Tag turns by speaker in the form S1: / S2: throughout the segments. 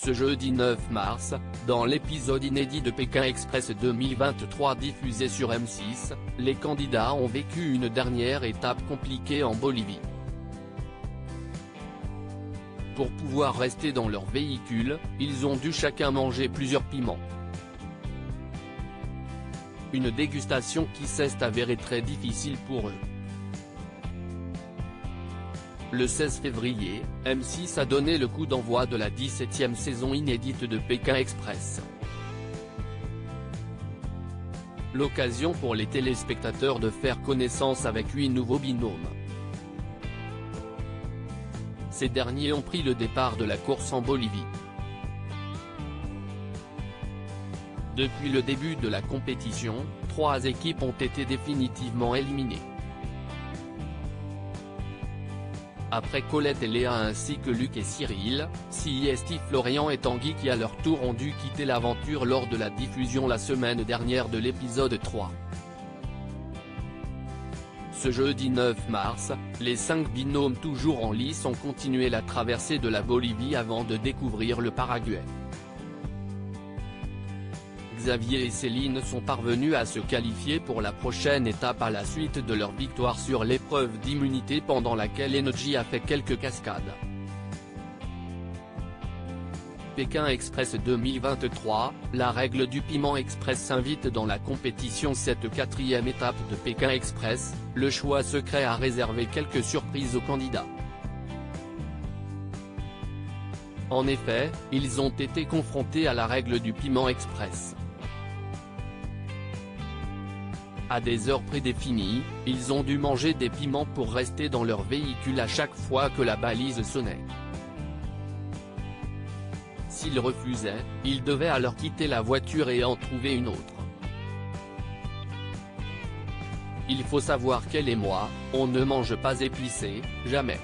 S1: Ce jeudi 9 mars, dans l'épisode inédit de Pékin Express 2023 diffusé sur M6, les candidats ont vécu une dernière étape compliquée en Bolivie. Pour pouvoir rester dans leur véhicule, ils ont dû chacun manger plusieurs piments. Une dégustation qui s'est avérée très difficile pour eux. Le 16 février, M6 a donné le coup d'envoi de la 17e saison inédite de Pékin Express. L'occasion pour les téléspectateurs de faire connaissance avec 8 nouveaux binômes. Ces derniers ont pris le départ de la course en Bolivie. Depuis le début de la compétition, 3 équipes ont été définitivement éliminées. Après Colette et Léa ainsi que Luc et Cyril, Steve Florian et Tanguy qui à leur tour ont dû quitter l'aventure lors de la diffusion la semaine dernière de l'épisode 3. Ce jeudi 9 mars, les 5 binômes toujours en lice ont continué la traversée de la Bolivie avant de découvrir le Paraguay. Xavier et Céline sont parvenus à se qualifier pour la prochaine étape à la suite de leur victoire sur l'épreuve d'immunité pendant laquelle Energy a fait quelques cascades. Pékin Express 2023, la règle du piment express s'invite dans la compétition. Cette 4e étape de Pékin Express, le choix secret a réservé quelques surprises aux candidats. En effet, ils ont été confrontés à la règle du piment express. À des heures prédéfinies, ils ont dû manger des piments pour rester dans leur véhicule à chaque fois que la balise sonnait. S'ils refusaient, ils devaient alors quitter la voiture et en trouver une autre. Il faut savoir qu'elle et moi, on ne mange pas épicé, jamais.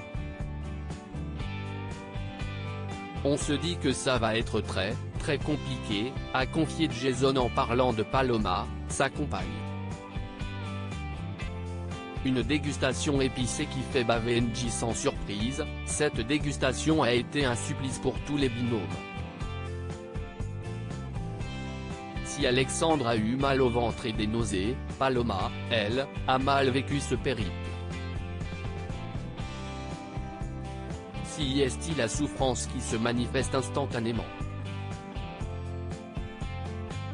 S1: On se dit que ça va être très compliqué, a confié Jason en parlant de Paloma, sa compagne. Une dégustation épicée qui fait baver Energy sans surprise, cette dégustation a été un supplice pour tous les binômes. Si Alexandre a eu mal au ventre et des nausées, Paloma, elle, a mal vécu ce périple. Si est-il la souffrance qui se manifeste instantanément.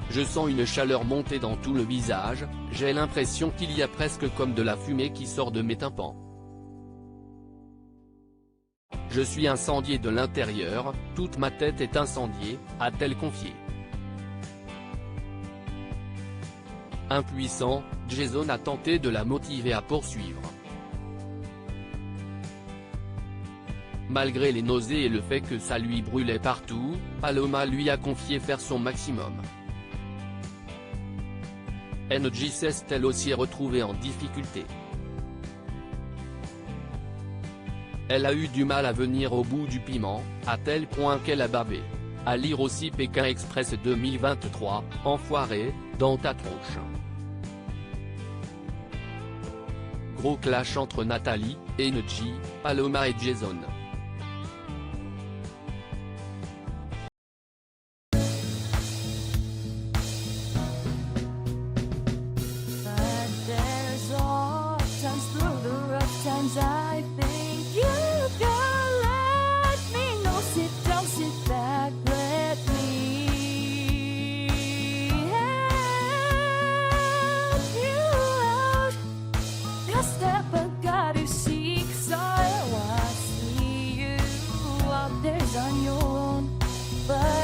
S1: Je sens une chaleur monter dans tout le visage, j'ai l'impression qu'il y a presque comme de la fumée qui sort de mes tympans. Je suis incendié de l'intérieur, toute ma tête est incendiée, a-t-elle confié. Impuissant, Jason a tenté de la motiver à poursuivre. Malgré les nausées et le fait que ça lui brûlait partout, Paloma lui a confié faire son maximum. Energy s'est elle aussi retrouvée en difficulté. Elle a eu du mal à venir au bout du piment, à tel point qu'elle a bavé. À lire aussi Pékin Express 2023, enfoiré, dans ta tronche. Gros clash entre Nathalie, Energy, Paloma et Jason.
S2: I think you can let me know. Sit back, let me help you out. Just step back, you seek, so I see you out there on your own. But